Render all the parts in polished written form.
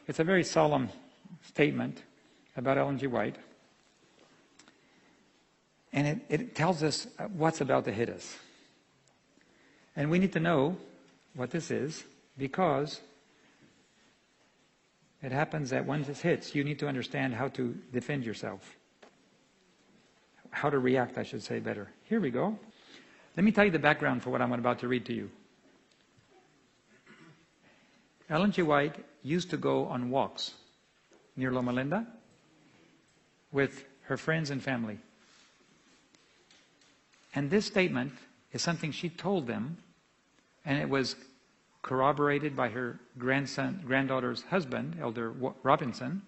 It's a very solemn statement about Ellen G. White. And it tells us what's about to hit us. And we need to know what this is, because it happens that when this hits, you need to understand how to defend yourself. How to react, I should say better. Here we go. Let me tell you the background for what I'm about to read to you. Ellen G. White used to go on walks near Loma Linda with her friends and family. And this statement is something she told them, and it was corroborated by her granddaughter's husband, Elder Robinson.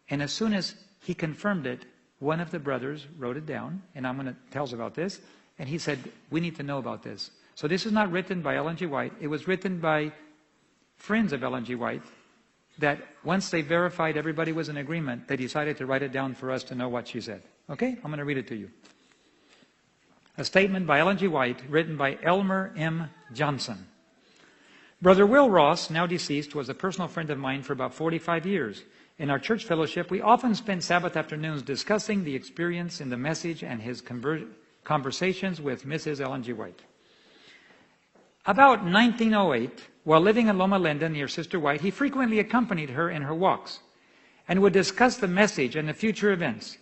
And as soon as he confirmed it, one of the brothers wrote it down, and I'm going to tell us about this. And he said, we need to know about this. So this is not written by Ellen G. White. It was written by friends of Ellen G. White, that once they verified everybody was in agreement, they decided to write it down for us to know what she said. Okay? I'm going to read it to you. A statement by Ellen G. White, written by Elmer M. Johnson. Brother Will Ross, now deceased, was a personal friend of mine for about 45 years. In our church fellowship, we often spent Sabbath afternoons discussing the experience in the message and his conversations with Mrs. Ellen G. White. About 1908, while living in Loma Linda near Sister White, he frequently accompanied her in her walks and would discuss the message and the future events.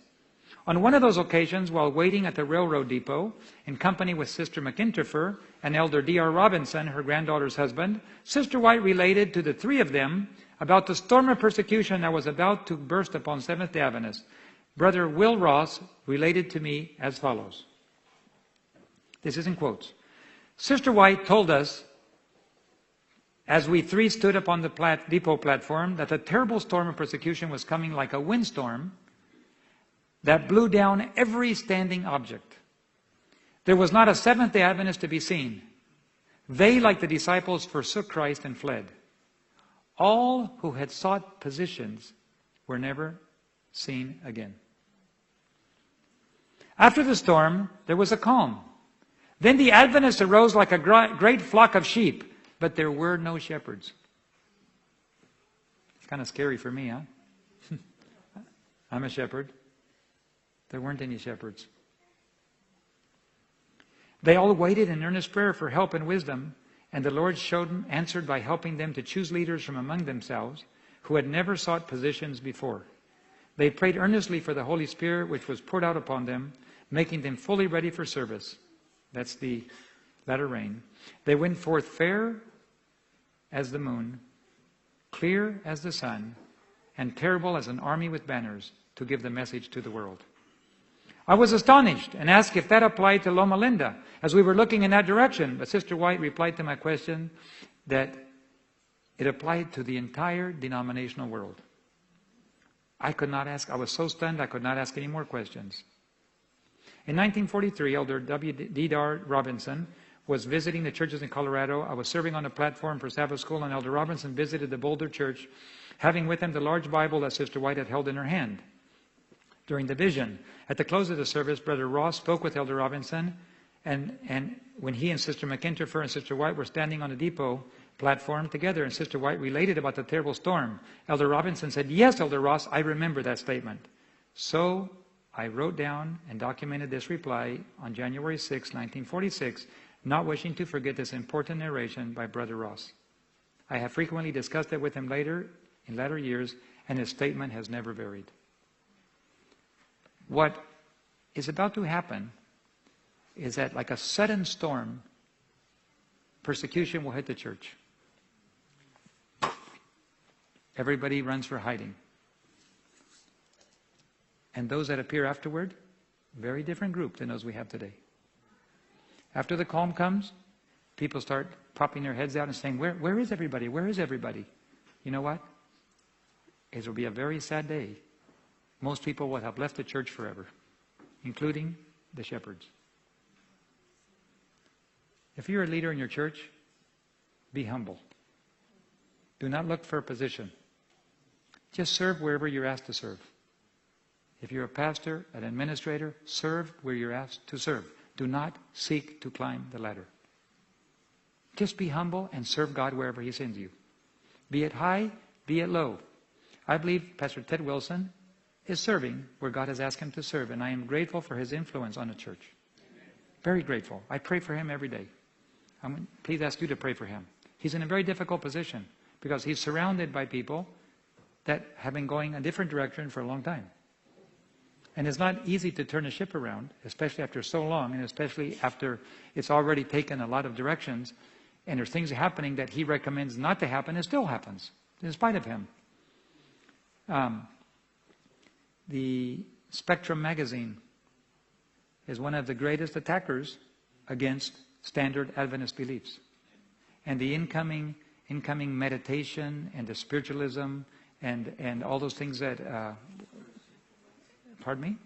On one of those occasions, while waiting at the railroad depot, in company with Sister McIntyre and Elder D.R. Robinson, her granddaughter's husband, Sister White related to the three of them about the storm of persecution that was about to burst upon Seventh-day Adventists. Brother Will Ross related to me as follows. This is in quotes. Sister White told us, as we three stood upon the depot platform, that the terrible storm of persecution was coming like a windstorm that blew down every standing object. There was not a Seventh-day Adventist to be seen. They, like the disciples, forsook Christ and fled. All who had sought positions were never seen again. After the storm, there was a calm. Then the Adventists arose like a great flock of sheep, but there were no shepherds. It's kind of scary for me, huh? I'm a shepherd. There weren't any shepherds. They all waited in earnest prayer for help and wisdom, and the Lord answered by helping them to choose leaders from among themselves who had never sought positions before. They prayed earnestly for the Holy Spirit, which was poured out upon them, making them fully ready for service. That's the latter rain. They went forth fair as the moon, clear as the sun, and terrible as an army with banners, to give the message to the world. I was astonished and asked if that applied to Loma Linda, as we were looking in that direction. But Sister White replied to my question that it applied to the entire denominational world. I was so stunned I could not ask any more questions. In 1943, Elder D.R. Robinson was visiting the churches in Colorado. I was serving on a platform for Sabbath school, and Elder Robinson visited the Boulder church, having with him the large Bible that Sister White had held in her hand. During the vision, at the close of the service, Brother Ross spoke with Elder Robinson, and when he and Sister McIntyre and Sister White were standing on the depot platform together, and Sister White related about the terrible storm, Elder Robinson said, "Yes, Elder Ross, I remember that statement." So I wrote down and documented this reply on January 6, 1946, not wishing to forget this important narration by Brother Ross. I have frequently discussed it with him later, in latter years, and his statement has never varied. What is about to happen is that, like a sudden storm, persecution will hit the church. Everybody runs for hiding. And those that appear afterward, very different group than those we have today. After the calm comes, people start popping their heads out and saying, where is everybody? Where is everybody? You know what? It will be a very sad day. Most people will have left the church forever, including the shepherds. If you're a leader in your church, be humble. Do not look for a position. Just serve wherever you're asked to serve. If you're a pastor, an administrator, serve where you're asked to serve. Do not seek to climb the ladder. Just be humble and serve God wherever He sends you. Be it high, be it low. I believe Pastor Ted Wilson is serving where God has asked him to serve, and I am grateful for his influence on the church. Very grateful. I pray for him every day. Please ask you to pray for him. He's in a very difficult position because he's surrounded by people that have been going a different direction for a long time. And it's not easy to turn a ship around, especially after so long, and especially after it's already taken a lot of directions, and there's things happening that he recommends not to happen, it still happens, in spite of him. The Spectrum magazine is one of the greatest attackers against standard Adventist beliefs. And the incoming meditation and the spiritualism and all those things that, pardon me?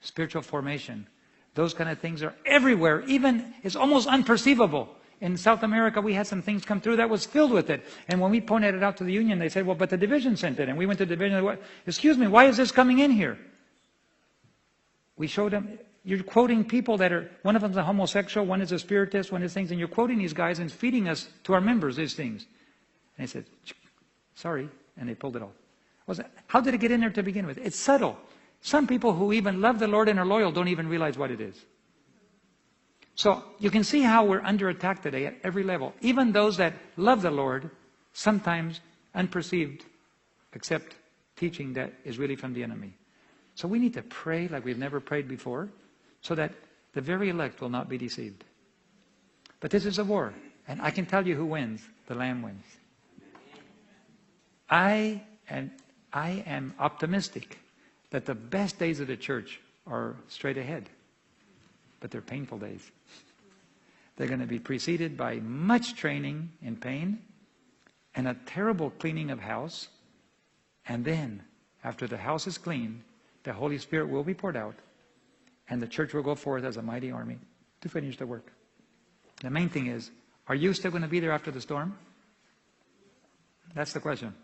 Spiritual formation. Those kind of things are everywhere. Even, it's almost unperceivable. In South America, we had some things come through that was filled with it. And when we pointed it out to the union, they said, well, but the division sent it. And we went to the division. Excuse me, why is this coming in here? We showed them, you're quoting people that are, one of them's a homosexual, one is a spiritist, one is things, and you're quoting these guys and feeding us, to our members, these things. And they said, sorry, and they pulled it off. How did it get in there to begin with? It's subtle. Some people who even love the Lord and are loyal don't even realize what it is. So you can see how we're under attack today at every level. Even those that love the Lord, sometimes unperceived, accept teaching that is really from the enemy. So we need to pray like we've never prayed before, so that the very elect will not be deceived. But this is a war, and I can tell you who wins. The Lamb wins. I am optimistic that the best days of the church are straight ahead. But they're painful days. They're going to be preceded by much training in pain and a terrible cleaning of house. And then, after the house is cleaned, the Holy Spirit will be poured out, and the church will go forth as a mighty army to finish the work. The main thing is, are you still going to be there after the storm? That's the question.